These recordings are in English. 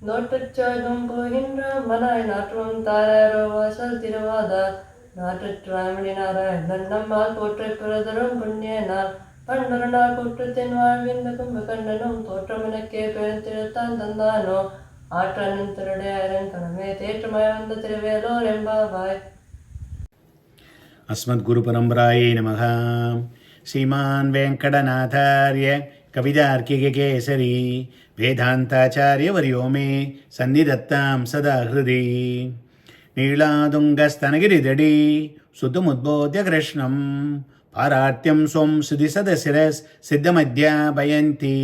நோட்டச்சாகம் போகின்ற மனாய் நாற்றமும் தாராரோ வாசல் திருவாதார் நாற்றற்றாமணி நாராயணன் நம்மால் போற்றை பிறதரும் புண்ணிய நாள் பண்டொரு நாள் குற்றத்தின் வாழ்வின் கும்ப கண்டனும் தோற்றமெனக்கே பெருந்திருத்தான் தந்தானோ ஆற்றனும் திருடையாரன் கணமே தேற்றமாய் வந்த திருவேலோர் எம்பாவாய். அஸ்மத் குரு பரம்பராயே நமஹ. ஸ்ரீமான் வெங்கடநாதார்ய கவிதார்க்கிக கேசரி வேதாந்தாச்சாரிய வரியோ மே சந்நிதத்தாம் சதா ஹிருதி. நீளாதுங்கஸ்தனகிரிதடி சுத்தமுத்போத்ய கிருஷ்ணம் பாரார்த்தியம் ஸ்வம் சுதி சதசிரஸ் சித்தமத்யாபயந்தி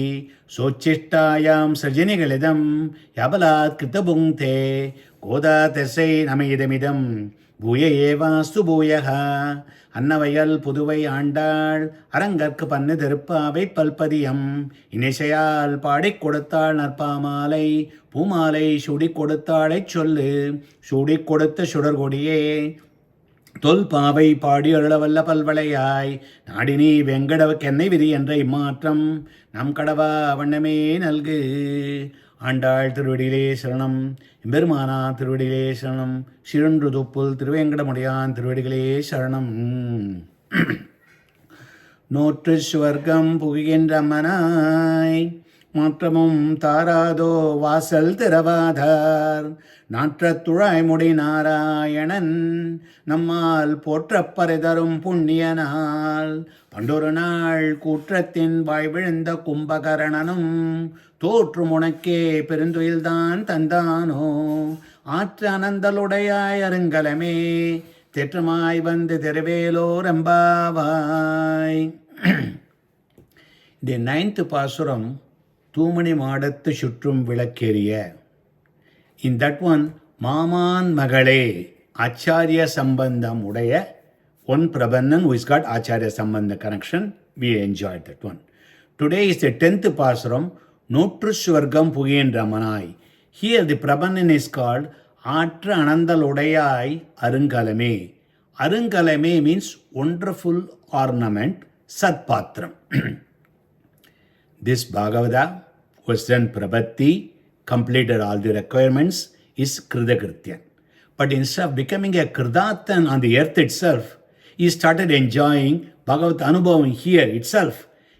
சோச்சிஷ்டாயாம் சர்ஜனிகளிதம் யாபலாத் கிருத்தபுங்தே கோதா தசை நமயிதமிதம் பூய ஏவாஸ்து பூயக. அன்னவயல் புதுவை ஆண்டாள் அரங்கற்கு பன்னு திருப்பாவை பல்பதியம் இனிசையால் பாடிக் கொடுத்தாள் நற்பாமாலை பூமாலை சூடிக் கொடுத்தாளைச் சொல்லு சூடிக் கொடுத்த சுடர்கொடியே தொல்பாவை பாடி அருளவல்ல பல்வளையாய் நாடினி வெங்கடவக்கென்னை விதி என்ற இம்மாற்றம் நம் கடவா வண்ணமே நல்கு. ஆண்டாள் திருவடியிலே சரணம், எம்பெருமானா திருவடியிலே சரணம், சிறன்று தொப்புல் திருவேங்கடமுடையான் திருவடிகளே சரணம். நோற்று சுவர்க்கம் புகின்ற மனாய் மாற்றமும் தாராதோ வாசல் திறவாதார் நாற்றத்துழாய்முடி நாராயணன் நம்மால் போற்றப் பரிதரும் புண்ணிய நாள் பண்டொரு நாள் கூற்றத்தின் வாய் விழுந்த கும்பகரணனும் தோற்றும் உனக்கே பெருந்துயில்தான் தந்தானோ ஆற்று அனந்தலுடையாய் அருங்கலமே தேற்றமாய் வந்து திருவேலோர் எம்பாவாய். இந்த 9th பாசுரம் தூமணி மாடத்து சுற்றும் விளக்கேறிய. In that one, மாமான் மகளே ஆச்சாரிய சம்பந்தம் உடைய one Prabhannan who has got Acharya Sambandha connection. We enjoyed that one. Today is the 10th Pasuram, Notru Swargam Pugen Ramanai. Here the Prabhannan is called Atra Anandal Udayai Arunkalame. Arunkalame means wonderful ornament, Satpatram. This Bhagavata was done Prabhati, completed all the requirements, is Kridakrityan. But instead of becoming a Kridathan on the earth itself, he started enjoying Bhagavad Anubhavam here itself.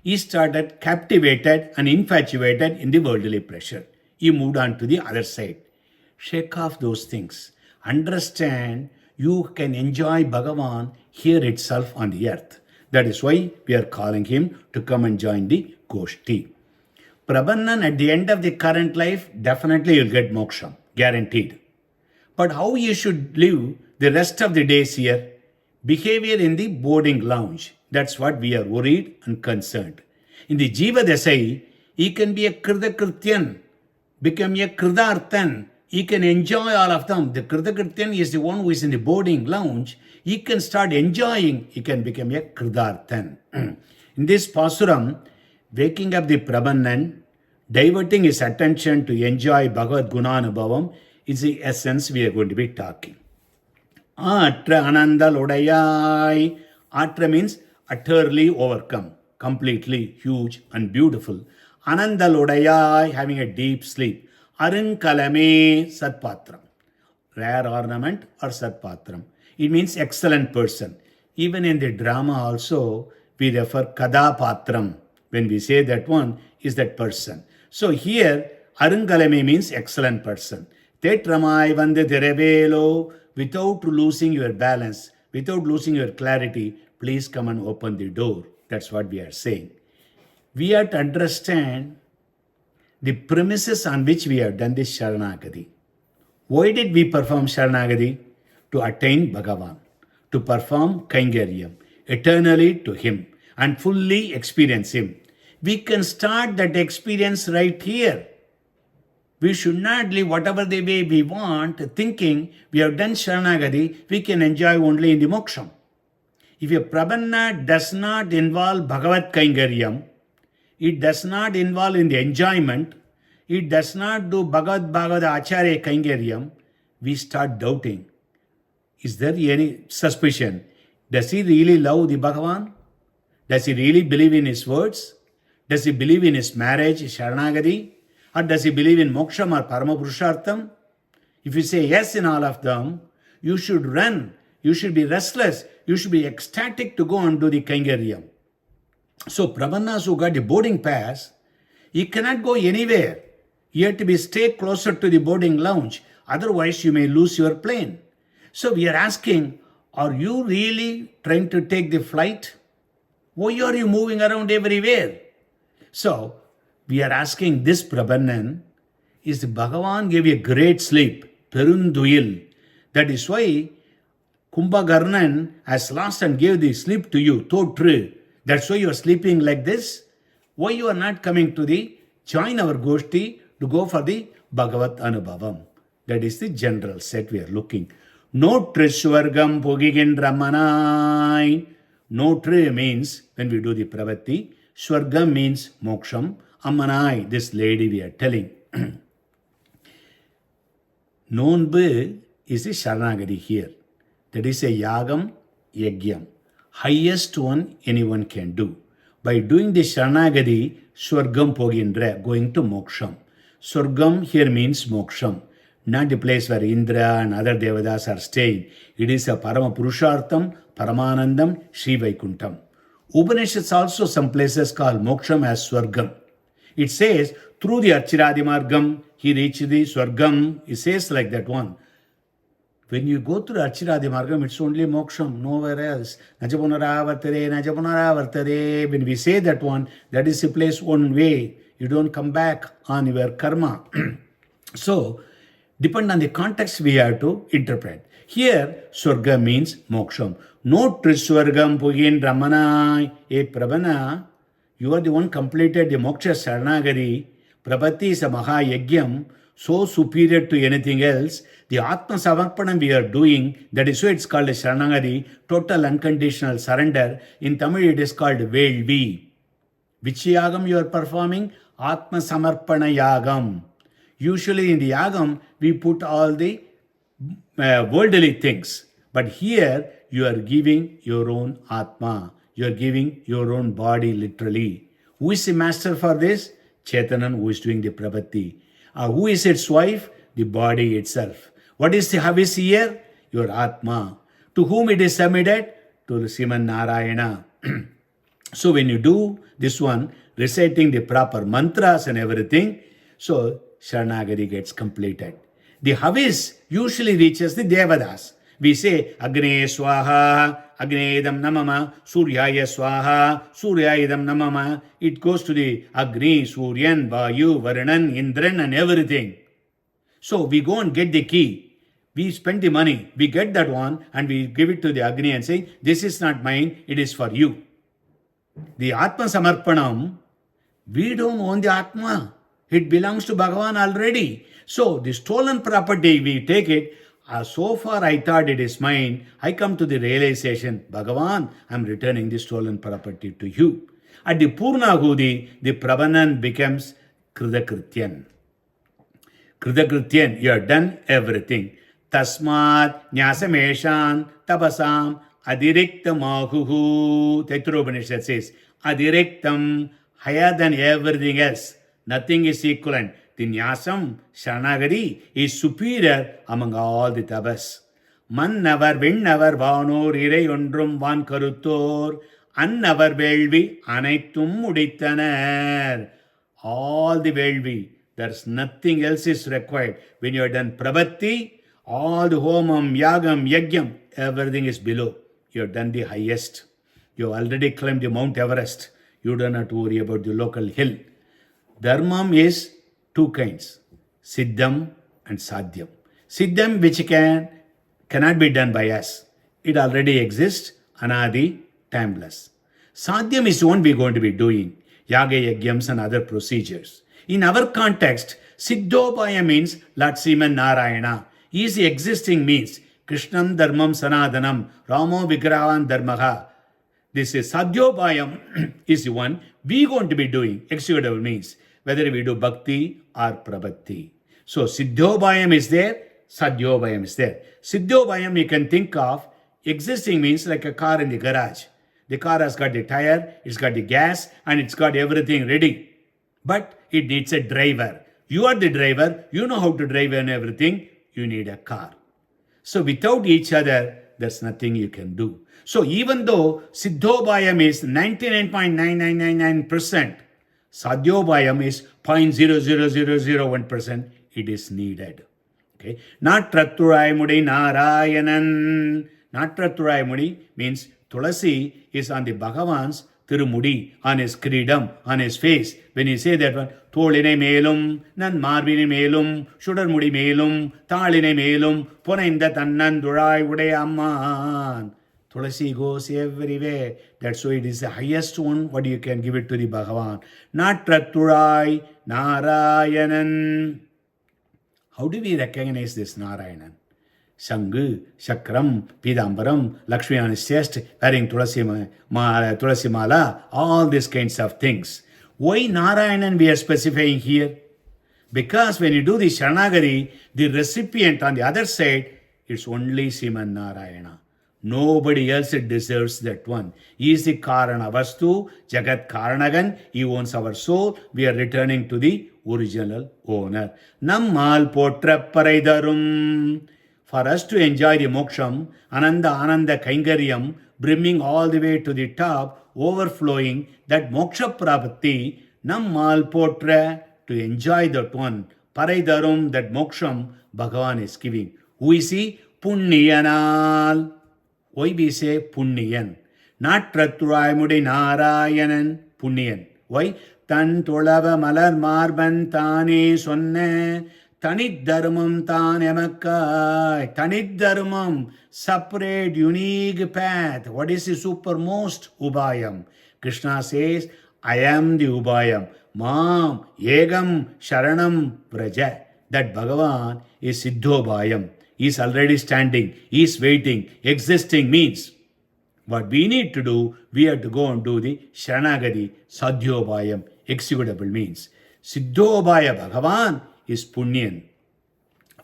He started captivated and infatuated in the worldly pleasure. He moved on to the other side. Shake off those things. Understand you can enjoy Bhagavan here itself on the earth. That is why we are calling him to come and join the Goshti. Prabhannan at the end of the current life, definitely you'll get moksha, guaranteed. But how you should live the rest of the days here? Behavior in the boarding lounge. That's what we are worried and concerned. In the Jiva Desai, he can be a Kridakrityan, become a Kridarthan. He can enjoy all of them. The Kridakrityan is the one who is in the boarding lounge. He can start enjoying. He can become a Kridarthan. In this Pasuram, waking up the Prabhannan, diverting his attention to enjoy Bhagavad Gunanubhavam is the essence we are going to be talking. Atra Anandal Udayai. Atra means utterly overcome, completely huge and beautiful. Anandal Udayai, having a deep sleep. Arunkalame Satpatram. Rare ornament or Satpatram. It means excellent person. Even in the drama also, we refer Kadapatram. When we say that one is that person. So here, Arunkalame means excellent person. Tetramai vande direvelo, without losing your balance, without losing your clarity, please come and open the door. That's what we are saying. We have to understand the premises on which we have done this Sharanagati. Why did we perform Sharanagati? To attain Bhagavan, to perform Kaingaryam, eternally to him, and fully experience him. We can start that experience right here. We should not live whatever the way we want, thinking we have done Sharanagati, we can enjoy only in the moksham. If a Prabhanna does not involve Bhagavad Kaingaryam, it does not involve in the enjoyment, it does not do Bhagavad Acharya Kaingaryam, we start doubting. Is there any suspicion? Does he really love the Bhagavan? Does he really believe in his words? Does he believe in his marriage, Sharanagati? Or does he believe in moksham or paramapurushartham? If you say yes in all of them, you should run, you should be restless, you should be ecstatic to go and do the Kaingaryam. So Prabannas who got the boarding pass, he cannot go anywhere. You have to be stay closer to the boarding lounge. Otherwise, you may lose your plane. So we are asking, are you really trying to take the flight? Why are you moving around everywhere? So we are asking this Prabhanan, is the Bhagavan gave you a great sleep, Perunduyil. That is why Kumbhakarnan has lost and gave the sleep to you, Totru. That's why you are sleeping like this. Why you are not coming to the join our Goshti to go for the Bhagavat Anubhavam? That is the general set we are looking. No Trishwargam Pogigin Ramanai. No Tri means when we do the Pravati. Swargam means Moksham. Amanai, this lady we are telling. Nonbu is the Sharanagati here. That is a Yagam, Yagyam. Highest one anyone can do. By doing the Sharanagati, Swargam Pogindra, going to Moksham. Swargam here means Moksham, not the place where Indra and other Devadas are staying. It is a Parama Purushartham, Paramanandam, Sri Vaikuntham. Upanishads also some places call Moksham as Swargam. It says, through the Archiradi Margam, he reached the Swargam. It says like that one. When you go through Archiradi Margam, it's only Moksham, nowhere else. Najapunaravartare. When we say that one, that is a place one way. You don't come back on your karma. So, depend on the context we have to interpret. Here, Swarga means Moksham. No Triswargam Pugin Ramana. Prabhana, you are the one completed the Moksha Saranagari. Prabhati is a Mahayagyam, so superior to anything else. The Atma Samarpanam we are doing, that is why it's called a Saranagari, total unconditional surrender. In Tamil it is called Velvi. Which Yagam you are performing? Atma Samarpana Yagam. Usually in the Yagam, we put all the worldly things. But here, you are giving your own Atma. You are giving your own body literally. Who is the master for this? Chaitanan, who is doing the Prabhati. Who is its wife? The body itself. What is the Havis here? Your Atma. To whom it is submitted? To Sriman Narayana. So when you do this one, reciting the proper mantras and everything, so Sharanagati gets completed. The Havis usually reaches the Devadas. We say, Agne Swaha, Agne Idam Namama, Suryaya Swaha, Surya Idam Namama. It goes to the Agni, Suryan, Vayu, Varanan, Indran and everything. So we go and get the key. We spend the money. We get that one and we give it to the Agni and say, this is not mine, it is for you. The Atma Samarpanam, we don't own the Atma. It belongs to Bhagavan already. So the stolen property, we take it. So far I thought it is mine. I come to the realization, Bhagavan, I am returning the stolen property to you. At the Purnahudi, the Prabhanan becomes Kridakrityan. Kridakrityan, you have done everything. Tasmat Nyasameshan Tapasam Adiriktam Ahuhu. Setlur Upanishad says, Adiriktam, higher than everything else. Nothing is equivalent. The Nyasam, Sharanagati, is superior among all the tabas. Mannavar, Vinnavar, Vanor, Ire Yondrum, Van Karutor, Annavar Velvi, Anaitum Muditanar. All the Velvi, there's nothing else is required. When you are done Prabhati, all the Homam, Yagam, Yagyam, everything is below. You have done the highest. You have already climbed the Mount Everest. You do not worry about the local hill. Dharmam is two kinds, Siddham and Sadhyam. Siddham, which cannot be done by us. It already exists, Anadi, timeless. Sadhyam is one we are going to be doing, Yaga Yagyams and other procedures. In our context, Siddhopaya means Lord Sriman Narayana. He is the existing means, Krishnam Dharmam Sanadanam, Ramo Vigrahan Dharmaha. This is Sadhyopayam is the one we are going to be doing, executable means, whether we do Bhakti or Prabhati. So Siddhopayam is there, Sadhyopayam is there. Siddhopayam you can think of, existing means like a car in the garage. The car has got the tire, it's got the gas and it's got everything ready. But it needs a driver. You are the driver, you know how to drive and everything, you need a car. So without each other, there's nothing you can do. So even though Siddhobayam is 99.9999%, Sadhyobhayam is 0.00001%, it is needed. Okay. Natraturai Mudi Narayanan. Natraturai Mudi means Tulasi is on the Bhagavan's Tirumudi, on his Kridam, on his face. When you say that one, Tholine Melum, Nan Marvini Melum, Shudar Mudi Melum, Taline Melum, Ponainda Tannan Durai Ude Amman. Tulasi goes everywhere. That's why it is the highest one. What you can give it to the Bhagavan? Natraturai Narayanan. How do we recognize this Narayanan? Sanghu, Chakram, Pidambaram, Lakshmi on his chest, wearing Tulasi Mala, all these kinds of things. Why Narayanan we are specifying here? Because when you do the Sharanagati, the recipient on the other side, it's only Sriman Narayana. Nobody else deserves that one. He is the Karana Vastu, Jagat Karanagan. He owns our soul. We are returning to the original owner. Nammal Potra Paraidarum. For us to enjoy the moksham, Ananda Kaingaryam, brimming all the way to the top, overflowing, that moksha prapatti, Nammal Potra, to enjoy that one, Paraidarum, that moksham, Bhagavan is giving. Who is he? Punniyanal. Why we say Punniyan? Not Traturai Mudi Narayanan, Punniyan. Why? Tan Tolava Malar Marban Tani Sonne, Tanit Dharmam Tan Emakai, Tanit Dharmam, separate, unique path. What is the supermost Ubayam? Krishna says, I am the Ubayam. Mam, Yegam, Sharanam, Vraja. That Bhagavan is Siddhobayam. He is already standing, he is waiting. Existing means what we need to do, we have to go and do the Sharanagati, Sadhyobhayam, executable means. Siddhobhaya Bhagavan is Punyan.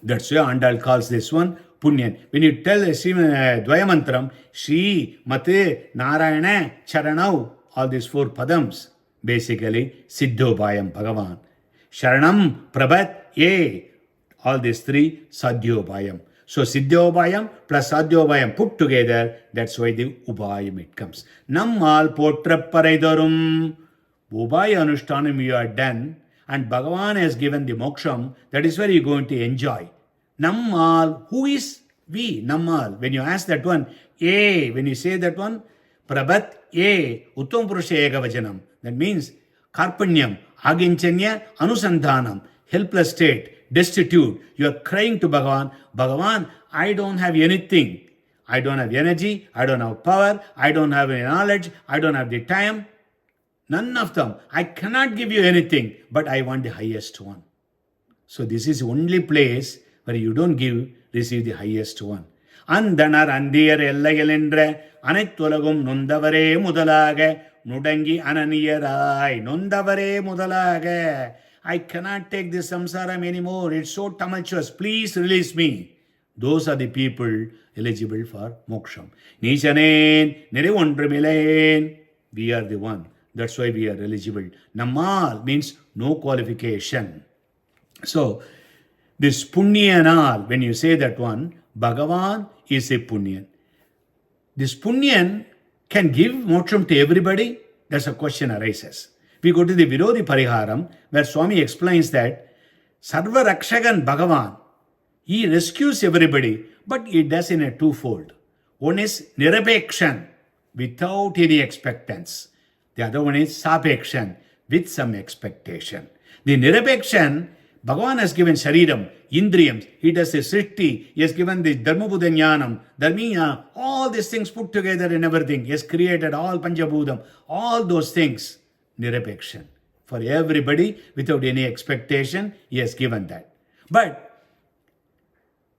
That's why Andal calls this one Punyan. When you tell Dvayamantram, Shri, Mate, Narayana, Charanau, all these four padams, basically Siddhobhayam Bhagavan. Sharanam, Prabhat, Ye, all these three, Sadhyobhayam. So Siddhobhayam plus Sadhyobhayam put together, that's why the Ubhayam it comes. Nammal Potra Paraidarum. Ubhaya Anushtanam you are done, and Bhagavan has given the moksham, that is where you are going to enjoy. Nammal, who is we? Nammal. When you ask that one, when you say that one, Prabhat, Uttam Purusha Ekavajanam. That means Karpanyam, Aginchanya, Anusandhanam, helpless state, destitute. You are crying to Bhagavan, Bhagavan, I don't have anything. I don't have energy, I don't have power, I don't have any knowledge, I don't have the time. None of them. I cannot give you anything, but I want the highest one. So this is only place where you don't give, receive the highest one. Andanar Andiyar Ellagelendre, Anetulagum Nundavare Mudalage, Nudangi Ananiyarai, Nundavare Mudalage. I cannot take this samsaram anymore. It's so tumultuous. Please release me. Those are the people eligible for moksham. Nishanen, Nirivondrimilen. We are the one. That's why we are eligible. Nammal means no qualification. So, this Punyanal, when you say that one, Bhagavan is a Punyan. This Punyan can give moksham to everybody? That's a question arises. We go to the Virodhi Pariharam, where Swami explains that Sarva Rakshagan Bhagavan, he rescues everybody, but he does in a twofold. One is Nirapekshan, without any expectance. The other one is Sapekshan, with some expectation. The Nirapekshan, Bhagavan has given Shariram, Indriyams, he does the Srishti, he has given the Dharmabhudanyanam, Dharmiya, all these things put together and everything. He has created all Panchabhudam, all those things. Nirapekshan. For everybody, without any expectation, he has given that. But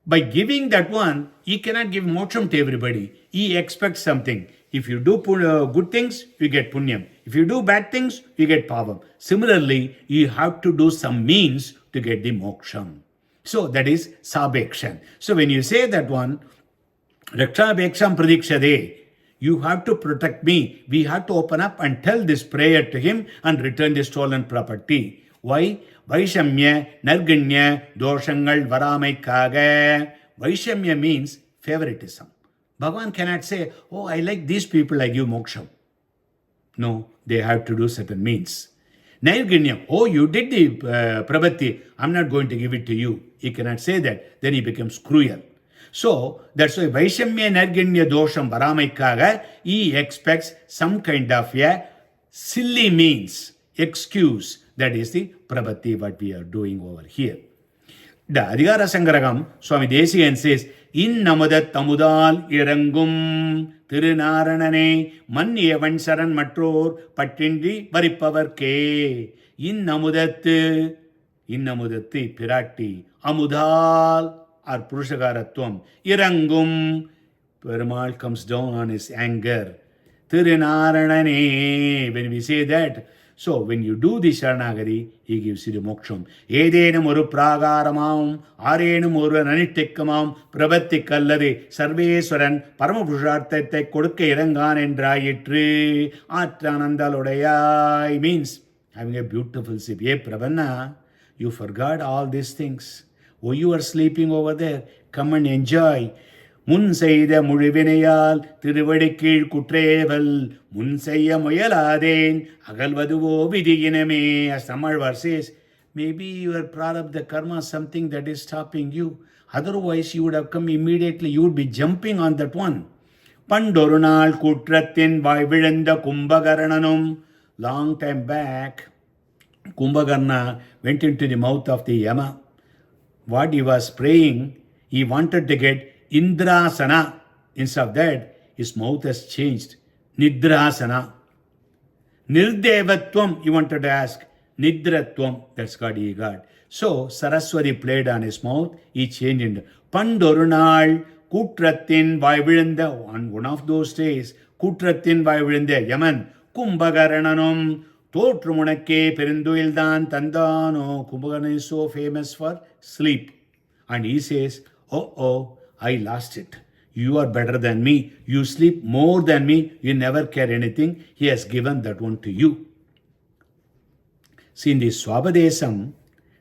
by giving that one, he cannot give moksham to everybody. He expects something. If you do good things, you get punyam. If you do bad things, you get pavam. Similarly, you have to do some means to get the moksham. So that is sabekshan. So when you say that one, Rakshabeksham pradikshade, you have to protect me. We have to open up and tell this prayer to him and return the stolen property. Why? Vaishamya, Narganya, Doshangal, Varamaikaga. Vaishamya means favoritism. Bhagavan cannot say, oh, I like these people, I give moksha. No, they have to do certain means. Nairganya, oh, you did the prabhati, I'm not going to give it to you. He cannot say that. Then he becomes cruel. So, that's why Vaishamya Nairganya Dosham Varamaikaga, he expects some kind of a silly means, excuse. That is the prabhati what we are doing over here. The Adhigara Sangaragam, Swami Desikan says, In Namudat Tamudal Irangum Tirunaranane Manyevan Saran Matror Patindi Varipavarke In Namudatti Pirati Amudal or Purushagaratwam Irangum Perumal comes down on his anger. Tirunaranane, when we say that, so when you do the Sharanagari, he gives you the moksham. Edenum oru pragaramam, arenum oru anittikkamam, prabhattikallade, sarveswaran, paramapurusharthate kodukka irangan endrayitru, atranandalodayai means having a beautiful sip. Hey Prabanna, you forgot all these things. Oh, you are sleeping over there. Come and enjoy. முன் செய்த முழுவினையால் திருவடிக்கீழ் குற்றேவல் முன் செய்ய முயலாதேன் அகல்வதுவோ விதியினமே. As Tammalvar says, maybe your prarabdha karma is something that is stopping you. Otherwise, you would have come immediately. You would be jumping on that one. பண்டொரு நாள் குற்றத்தின் வாய் விழுந்த கும்பகர்ணனும். Long time back, Kumbhakarna went into the mouth of the Yama. What he was praying, he wanted to get Indrasana. Instead of that, his mouth has changed. Nidrasana. Nirdevatvam, he wanted to ask. Nidratvam, that's God he got. So, Saraswati played on his mouth, he changed into Pandorunal Kutratin Vaivilanda. On one of those days, Kutratin Vaivilanda, Yaman, Kumbhakarananum, Totrumunakke Perinduildan Tandano. Kumbhakarana is so famous for sleep. And he says, oh, I lost it. You are better than me. You sleep more than me. You never care anything. He has given that one to you. See, in the Swabadesam,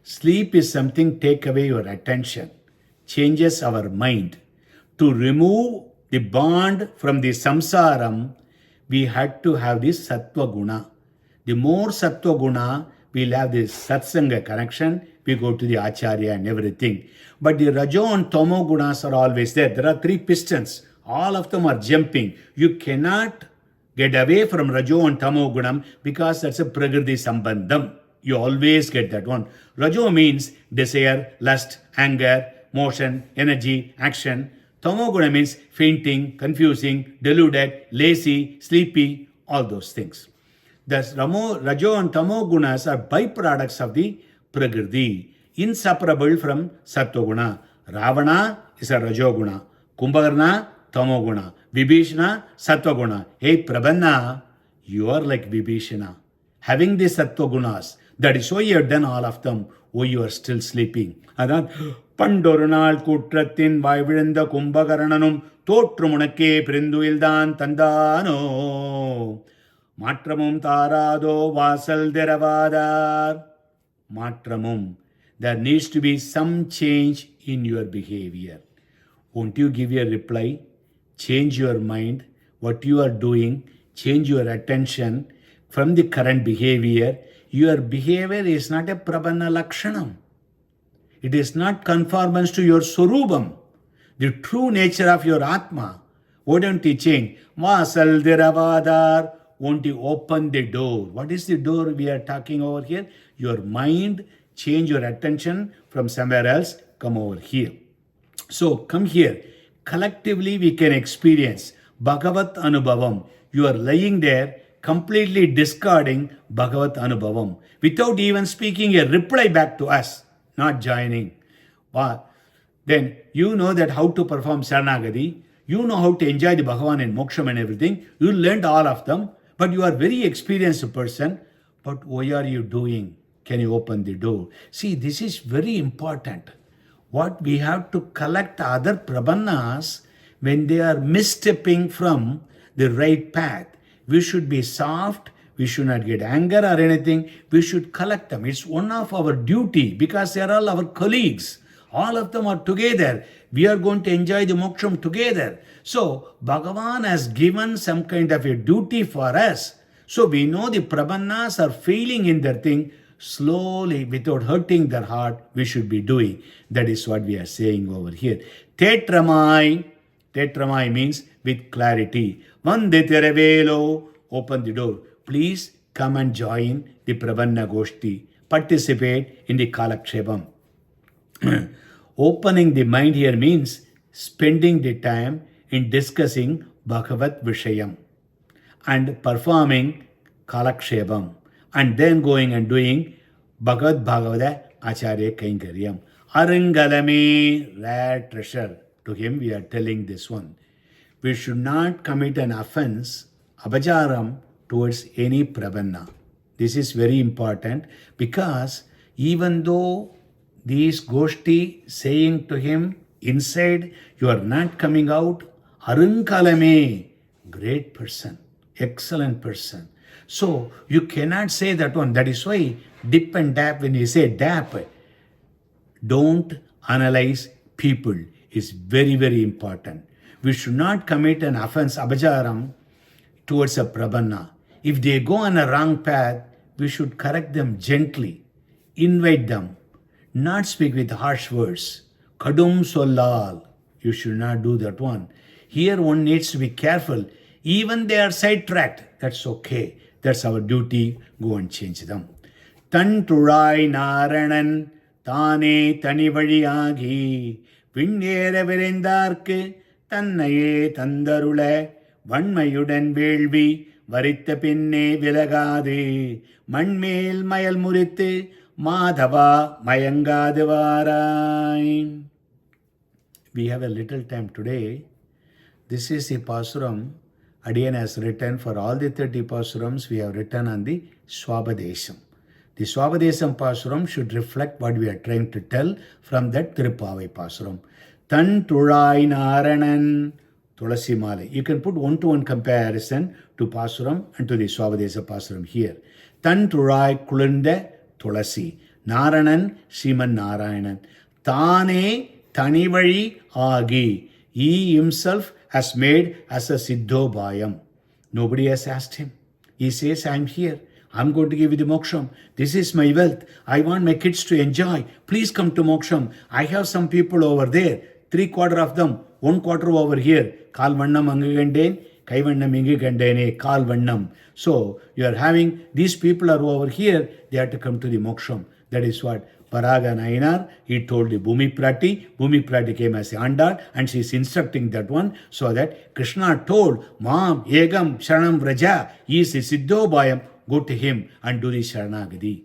sleep is something take away your attention, changes our mind. To remove the bond from the samsaram, we had to have this sattva guna. The more sattva guna, we'll have this satsanga connection. We go to the acharya and everything. But the rajo and tamo gunas are always there. There are three pistons. All of them are jumping. You cannot get away from rajo and tamo gunam because that's a prakriti sambandham. You always get that one. Rajo means desire, lust, anger, motion, energy, action. Tamo guna means fainting, confusing, deluded, lazy, sleepy, all those things. Thus, rajo and tamo gunas are byproducts of the prakriti, inseparable from sattva-guna. Ravana is a rajoguna. Kumbhakarna, tamoguna. Vibhishana, sattva-guna. Hey Prabanna, you are like Vibhishana. Having the sattva-gunas, that is why you have done all of them. Oh, you are still sleeping. Adan Pandorunal Kutrathin Vaivilanda Kumbhakarananum Totrumunakke Perinduildan Tandano Matramum Tarado Vasal Deravadar. Matramum. There needs to be some change in your behavior. Won't you give a reply? Change your mind, what you are doing, change your attention from the current behavior. Your behavior is not a prabanna lakshanam. It is not conformance to your surubam, the true nature of your atma. Why don't you change? Vasal Deravadar. Won't you open the door? What is the door we are talking over here? Your mind, change your attention from somewhere else, come over here. So come here. Collectively we can experience Bhagavat Anubhavam. You are lying there completely discarding Bhagavat Anubhavam without even speaking a reply back to us, not joining. Then you know that how to perform Saranagati. You know how to enjoy the Bhagavan and Moksham and everything. You learned all of them. But you are very experienced person. But what are you doing? Can you open the door? See, this is very important. What we have to collect other prabannas when they are misstepping from the right path. We should be soft, We should not get anger or anything. We should collect them. It's one of our duty because they are all our colleagues. All of them are together. We are going to enjoy the moksham together. So Bhagavan has given some kind of a duty for us. So we know the Prabannas are failing in their thing. Slowly, without hurting their heart, we should be doing. That is what we are saying over here. Tetramai. Tetramai means with clarity. Vande Teravelo. Open the door. Please come and join the Prabanna Goshti. Participate in the Kalakshepam. Opening the mind here means spending the time in discussing Bhagavat Vishayam and performing Kalakshepam and then going and doing Bhagavad Bhagavata Acharya Kainkaryam. Arangalame, rare treasure. To him we are telling this one. We should not commit an offense, abajaram, towards any prabanna. This is very important because even though these Goshti saying to him inside, you are not coming out, Arunkalame, great person, excellent person. So you cannot say that one. That is why dip and dap, when you say dap, don't analyze people is very, very important. We should not commit an offense, abajaram, towards a prabanna. If they go on a wrong path, we should correct them gently, invite them, not speak with harsh words. Kadum sollal, you should not do that one. Here one needs to be careful. Even they are sidetracked, that's okay. That's our duty. Go and change them. Tan Turai Naranan Tane Tanivadiyagi Vindera Virendarke Tannaye Tandarule Vanmayudan Velvi Varitta Pinne Vilagade Manmel Mayal Muritte Madhava Mayangadevarai. We have a little time today. This is the Pasuram Adiyan has written. For all the 30 Pasurams, we have written on the Swabadesham. The Swabadesham Pasuram should reflect what we are trying to tell from that Thiruppavai Pasuram. Tan Turai Naranan Tulasi Male. You can put one-to-one comparison to Pasuram and to the Swabadesha Pasuram here. Tan Turai Kulunda Tulasi. Naranan Sriman Narayanan. Tane Tanivali Agi. He himself has made as a Siddhobhayam. Nobody has asked him. He says, I am here. I'm going to give you the moksham. This is my wealth. I want my kids to enjoy. Please come to moksham. I have some people over there. 3/4 of them. 1/4 over here. Kal vannam angaganden. Kai vannam ingagandene. Kal vannam. So you are having, these people are over here. They have to come to the moksham. That is what Paraga Nayanar, he told the Bhumi Prati came as the Andal and she is instructing that one so that Krishna told, Mam, Egam, Sharanam Vraja, he is the Siddhobhayam, go to him and do the Sharanagadi.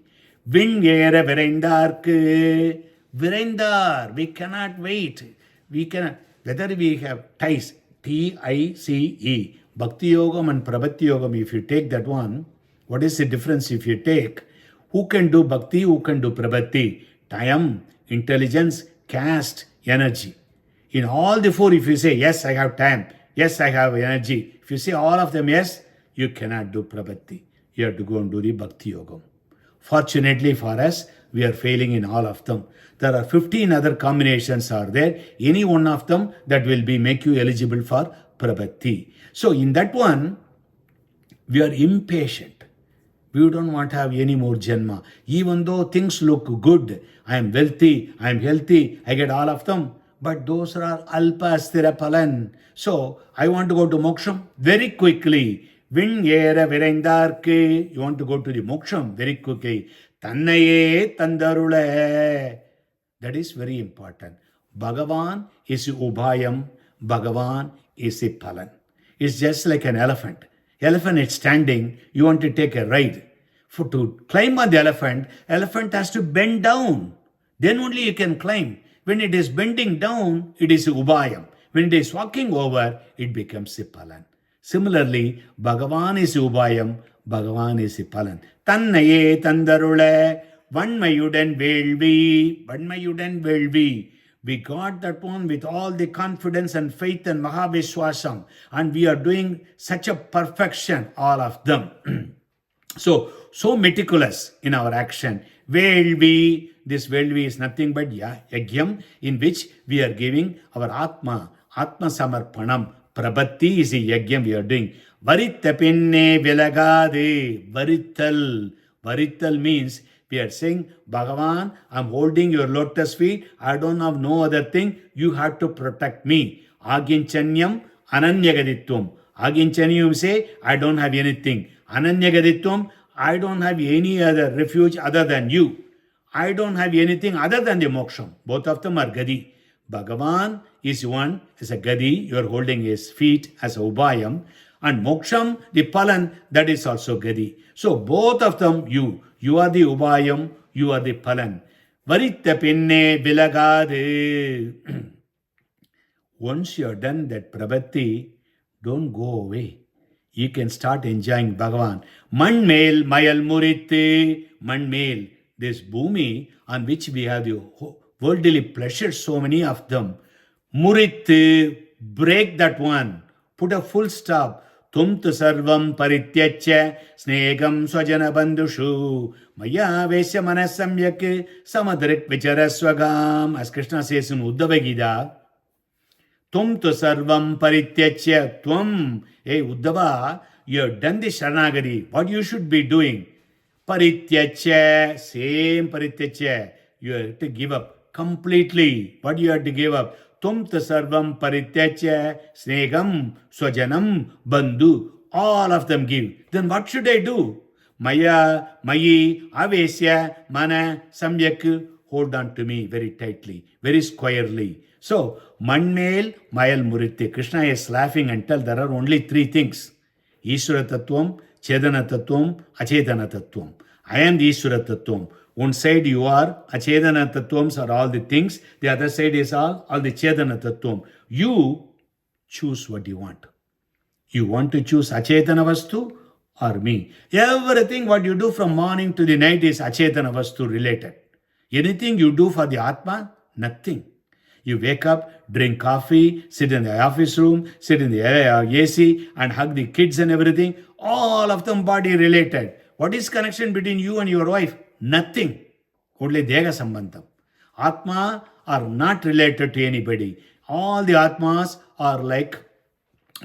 Vingera Virendarke, Virendar, we cannot wait. We cannot, whether we have ties, T-I-C-E, Bhakti Yogam and Prabhati Yogam, if you take that one, what is the difference if you take? Who can do bhakti, who can do prabhati? Time, intelligence, caste, energy. In all the four, if you say, yes, I have time, yes, I have energy. If you say all of them, yes, you cannot do prabhati. You have to go and do the bhakti yogam. Fortunately for us, we are failing in all of them. There are 15 other combinations are there. Any one of them that will be make you eligible for prabhati. So in that one, we are impatient. We don't want to have any more janma. Even though things look good, I am wealthy, I am healthy, I get all of them. But those are alpa Thiruppavalan. So I want to go to moksham very quickly. Vingera Virendarke. You want to go to the moksham very quickly. Tannaye Tandarule. That is very important. Bhagavan is Ubhayam. Bhagavan is a Palan. It's just like an elephant. Elephant is standing, you want to take a ride. For to climb on the elephant has to bend down. Then only you can climb. When it is bending down, it is Ubhayam. When it is walking over, it becomes a Palan. Similarly, Bhagavan is Ubhayam, Bhagavan is a Palan. Tannaye Tandarule, Vanmayudan Velvi. We got that one with all the confidence and faith and Mahavishwasam. And we are doing such a perfection, all of them. So meticulous in our action. Velvi, this Velvi is nothing but yagyam, in which we are giving our Atma Samarpanam. Prabhatti is a yagyam we are doing. Varittapinne Velagade, Varittal means we are saying, Bhagavan, I'm holding your lotus feet. I don't have no other thing. You have to protect me. Aginchanyam Ananyagaditvam. Aginchanyam say, I don't have anything. Ananyagaditvam, I don't have any other refuge other than you. I don't have anything other than the moksham. Both of them are Gadi. Bhagavan is one as a Gadi. You are holding his feet as a Ubayam. And moksham, the Palan, that is also Gadi. So both of them, you are the Ubayam, you are the Palan. Varitta pinne vilagade. Once you are done that prabhati, don't go away. You can start enjoying Bhagavan. Manmel mayal muritte. Manmel, this bhumi on which we have the worldly pleasures, so many of them. Muritte, break that one. Put a full stop. Tum tu sarvam parityacha snegam swajana bandushu maya vesya manasamyak samadrik vicharaswagam. As Krishna says in Uddhava Gita, Tum tu sarvam parityacha tvam. Hey Uddhava, you have done the Sharanagati. What you should be doing? Parityacha, same parityacha. You have to give up completely. What you have to give up? Tum tu sarvam parityacha snegam swajanam bandhu. All of them give. Then what should I do? Maya, mayi, avesya, mana, samyak. Hold on to me very tightly, very squarely. So, manmel, mayal muritte. Krishna is laughing and tell there are only three things. Ishvara Tattvam, Chedana Tattvam, Achetana Tattvam. I am the Ishvara Tattvam. One side you are, Achedana Tattvams are all the things. The other side is all the Chedana Tattvam. You choose what you want. You want to choose Achetana Vastu or me. Everything what you do from morning to the night is Achetana Vastu related. Anything you do for the Atma, nothing. You wake up, drink coffee, sit in the office room, sit in the AC and hug the kids and everything. All of them body related. What is connection between you and your wife? Nothing. Only Dega Sambandham. Atma are not related to anybody. All the Atmas are like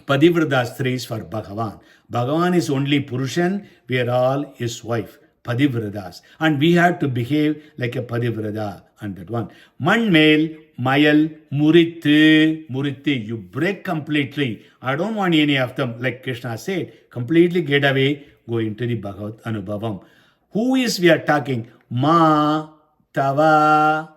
Padivrata Stris for Bhagavan. Bhagavan is only Purushan, we are all his wife. Padivradas. And we have to behave like a Padivrata on that one. Manmel, Mayal, Muritte, you break completely. I don't want any of them, like Krishna said, completely get away, go into the Bhagavad Anubhavam. Who is we are talking? Ma Tavam,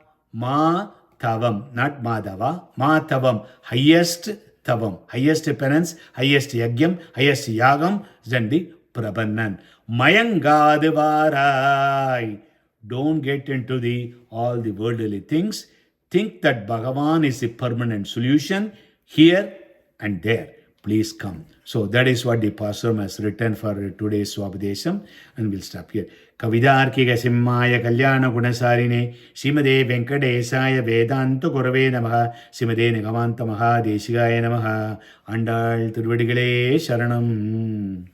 not Madhava, Ma Tavam, highest Tavam, highest penance, highest Yagyam, highest Yagam, then the Prabhannan. Mayangadivarai. Don't get into all the worldly things. Think that Bhagavan is the permanent solution here and there. Please come. So that is what the Pasuram has written for today's Swapadesham, and we'll stop here. Kavidarkika Simmaya Kalyana Gunasarine Shimade Venkadesaya Vedantu Gurave Namaha Simade Nigamanta Maha Deshigaya Namaha Andal Thiruppavai Sharanam.